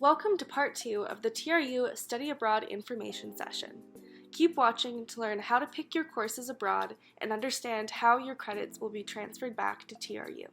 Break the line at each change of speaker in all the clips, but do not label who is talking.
Welcome to part 2 of the TRU Study Abroad information session. Keep watching to learn how to pick your courses abroad and understand how your credits will be transferred back to TRU.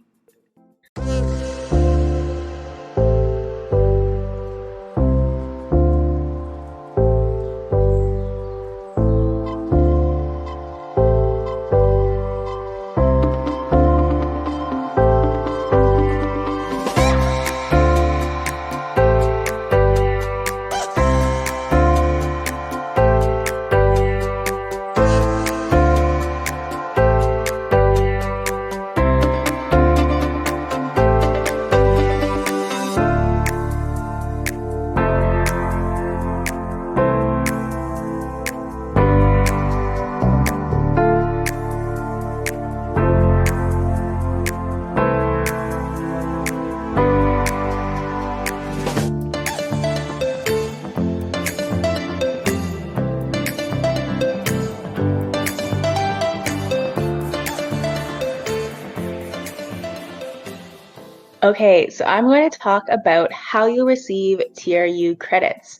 Okay, so I'm going to talk about how you receive TRU credits.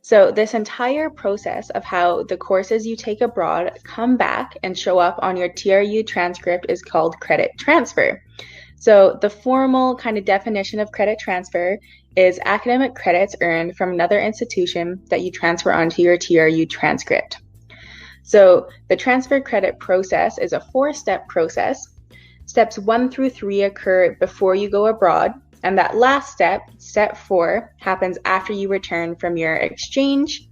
So this entire process of how the courses you take abroad come back and show up on your TRU transcript is called credit transfer. So the formal kind of definition of credit transfer is academic credits earned from another institution that you transfer onto your TRU transcript. So the transfer credit process is a 4-step process. Steps 1 through 3 occur before you go abroad, and that last step, step 4, happens after you return from your exchange.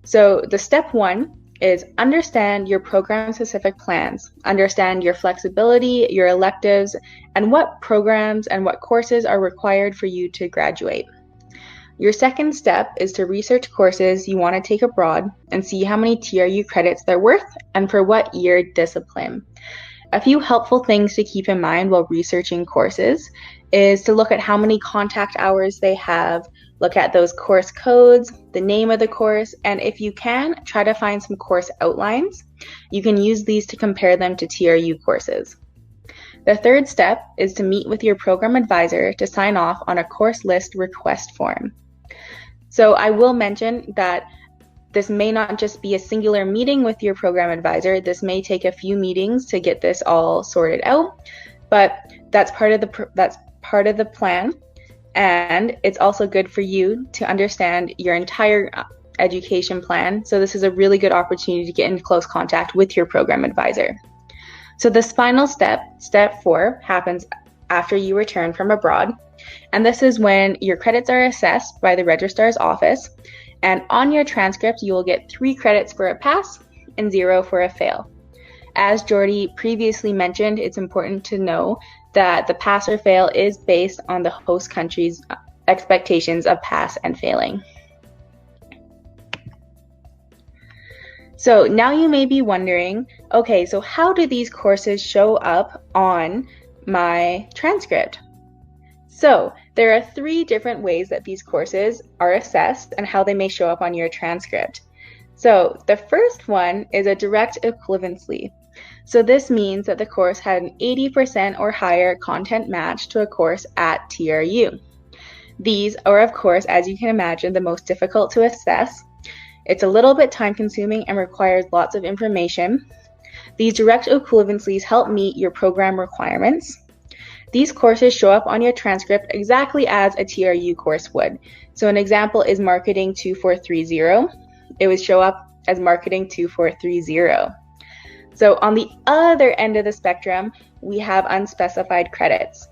So the step 1 is understand your program-specific plans, understand your flexibility, your electives, and what programs and what courses are required for you to graduate. Your second step is to research courses you want to take abroad and see how many TRU credits they're worth and for what year discipline. A few helpful things to keep in mind while researching courses is to look at how many contact hours they have, look at those course codes, the name of the course, and if you can, try to find some course outlines. You can use these to compare them to TRU courses. The third step is to meet with your program advisor to sign off on a course list request form. So I will mention that this may not just be a singular meeting with your program advisor. This may take a few meetings to get this all sorted out, but that's part of the plan, and it's also good for you to understand your entire education plan. So this is a really good opportunity to get in close contact with your program advisor. So the final step, step 4, happens after you return from abroad, and this is when your credits are assessed by the registrar's office. And on your transcript, you will get 3 credits for a pass and 0 for a fail. As Jordy previously mentioned, it's important to know that the pass or fail is based on the host country's expectations of pass and failing. So now you may be wondering, okay, so how do these courses show up on my transcript? So there are 3 different ways that these courses are assessed and how they may show up on your transcript. So the first one is a direct equivalency. So this means that the course had an 80% or higher content match to a course at TRU. These are, of course, as you can imagine, the most difficult to assess. It's a little bit time consuming and requires lots of information. These direct equivalencies help meet your program requirements. These courses show up on your transcript exactly as a TRU course would. So an example is Marketing 2430. It would show up as Marketing 2430. So on the other end of the spectrum, we have unspecified credits.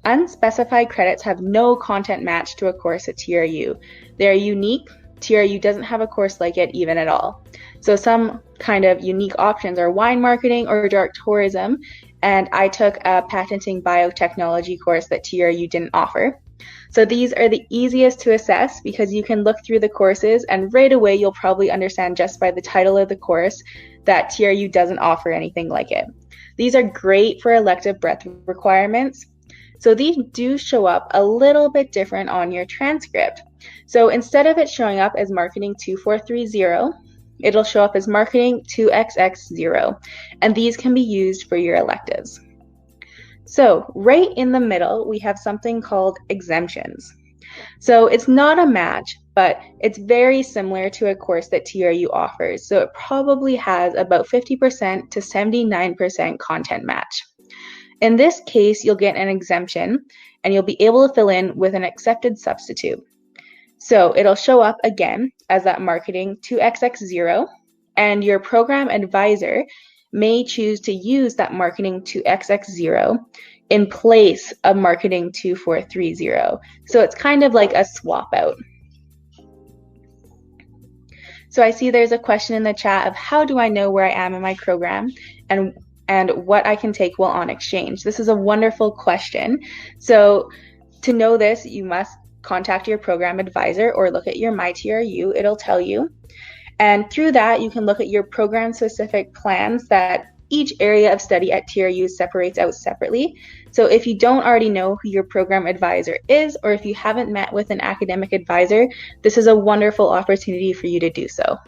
Unspecified credits have no content match to a course at TRU. They're unique. TRU doesn't have a course like it even at all. So some kind of unique options are wine marketing or dark tourism, and I took a patenting biotechnology course that TRU didn't offer. So these are the easiest to assess because you can look through the courses and right away you'll probably understand just by the title of the course that TRU doesn't offer anything like it. These are great for elective breadth requirements. So these do show up a little bit different on your transcript. So instead of it showing up as Marketing 2430, it'll show up as Marketing 2XX0, and these can be used for your electives. So right in the middle, we have something called exemptions. So it's not a match, but it's very similar to a course that TRU offers. So it probably has about 50% to 79% content match. In this case, you'll get an exemption and you'll be able to fill in with an accepted substitute. So it'll show up again as that marketing 2XX0, and your program advisor may choose to use that marketing 2XX0 in place of marketing 2430. So it's kind of like a swap out. So I see there's a question in the chat of how do I know where I am in my program and what I can take while on exchange. This is a wonderful question. So to know this, you must contact your program advisor or look at your MyTRU, it'll tell you. And through that, you can look at your program-specific plans that each area of study at TRU separates out separately. So if you don't already know who your program advisor is, or if you haven't met with an academic advisor, this is a wonderful opportunity for you to do so.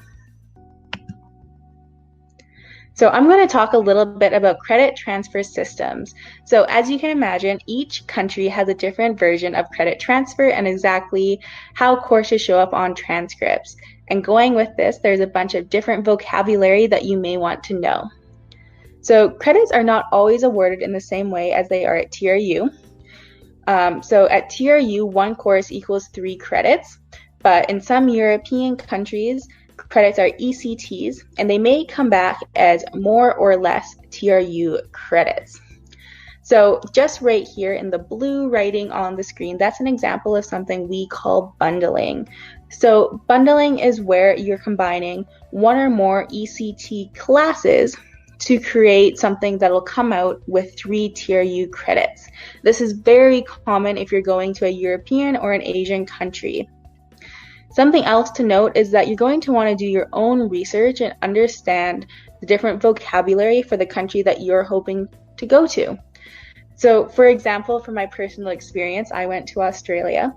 So I'm going to talk a little bit about credit transfer systems. So as you can imagine, each country has a different version of credit transfer and exactly how courses show up on transcripts. And going with this, there's a bunch of different vocabulary that you may want to know. So credits are not always awarded in the same way as they are at TRU. So at TRU, one course equals 3 credits, but in some European countries, credits are ECTs, and they may come back as more or less TRU credits. So just right here in the blue writing on the screen, that's an example of something we call bundling. So bundling is where you're combining one or more ECT classes to create something that will come out with 3 TRU credits. This is very common if you're going to a European or an Asian country. Something else to note is that you're going to want to do your own research and understand the different vocabulary for the country that you're hoping to go to. So for example, from my personal experience, I went to Australia.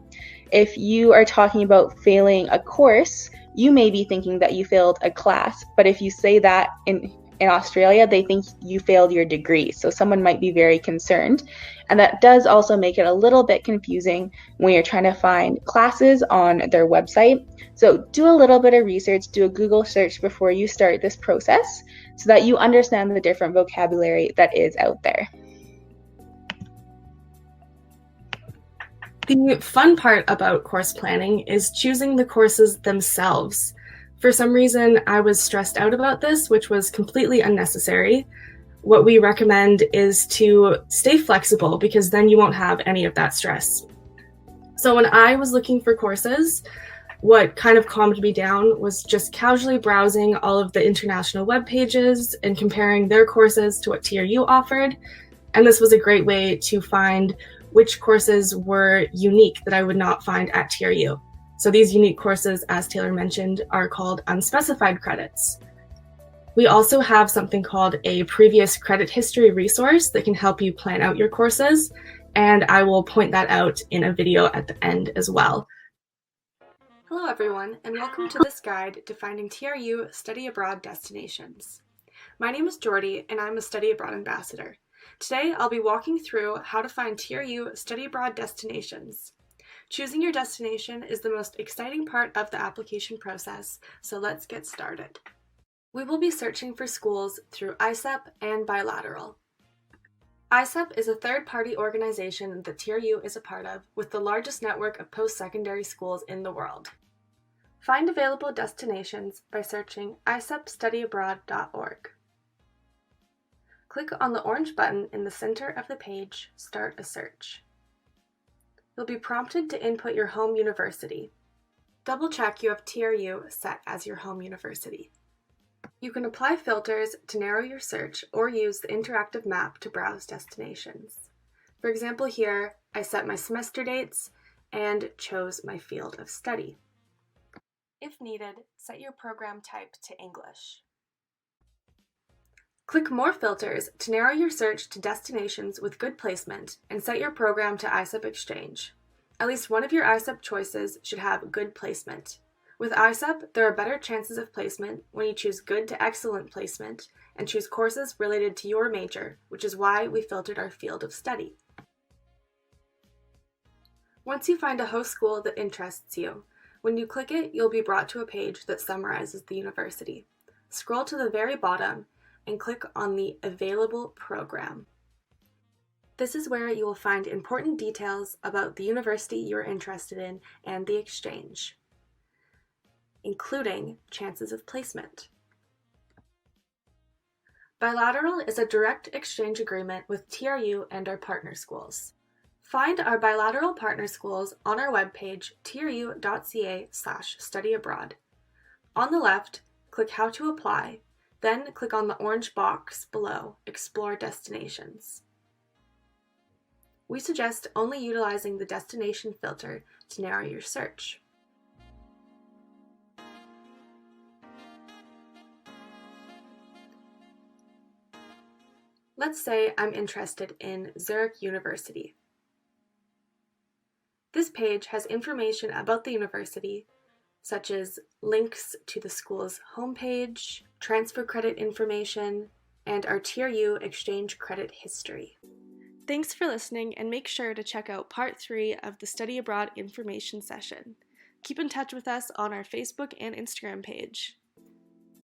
If you are talking about failing a course, you may be thinking that you failed a class, but if you say that in Australia, they think you failed your degree. So someone might be very concerned. And that does also make it a little bit confusing when you're trying to find classes on their website. So do a little bit of research, do a Google search before you start this process so that you understand the different vocabulary that is out there.
The fun part about course planning is choosing the courses themselves. For some reason, I was stressed out about this, which was completely unnecessary. What we recommend is to stay flexible because then you won't have any of that stress. So when I was looking for courses, what kind of calmed me down was just casually browsing all of the international web pages and comparing their courses to what TRU offered. And this was a great way to find which courses were unique that I would not find at TRU. So these unique courses, as Taylor mentioned, are called unspecified credits. We also have something called a previous credit history resource that can help you plan out your courses, and I will point that out in a video at the end as well. Hello everyone, and welcome to this guide to finding TRU study abroad destinations. My name is Jordy, and I'm a study abroad ambassador. Today, I'll be walking through how to find TRU study abroad destinations. Choosing your destination is the most exciting part of the application process, so let's get started. We will be searching for schools through ICEP and Bilateral. ICEP is a third-party organization that TRU is a part of with the largest network of post-secondary schools in the world. Find available destinations by searching icepstudyabroad.org. Click on the orange button in the center of the page, Start a Search. You'll be prompted to input your home university. Double-check you have TRU set as your home university. You can apply filters to narrow your search or use the interactive map to browse destinations. For example here, I set my semester dates and chose my field of study. If needed, set your program type to English. Click More Filters to narrow your search to destinations with good placement and set your program to ICEP Exchange. At least one of your ICEP choices should have good placement. With ICEP, there are better chances of placement when you choose good to excellent placement and choose courses related to your major, which is why we filtered our field of study. Once you find a host school that interests you, when you click it, you'll be brought to a page that summarizes the university. Scroll to the very bottom and click on the Available Program. This is where you will find important details about the university you are interested in and the exchange, including chances of placement. Bilateral is a direct exchange agreement with TRU and our partner schools. Find our bilateral partner schools on our webpage, tru.ca/studyabroad. On the left, click How to Apply, then click on the orange box below, Explore Destinations. We suggest only utilizing the destination filter to narrow your search. Let's say I'm interested in Zurich University. This page has information about the university, such as links to the school's homepage, transfer credit information, and our TRU exchange credit history. Thanks for listening, and make sure to check out Part 3 of the Study Abroad information session. Keep in touch with us on our Facebook and Instagram page.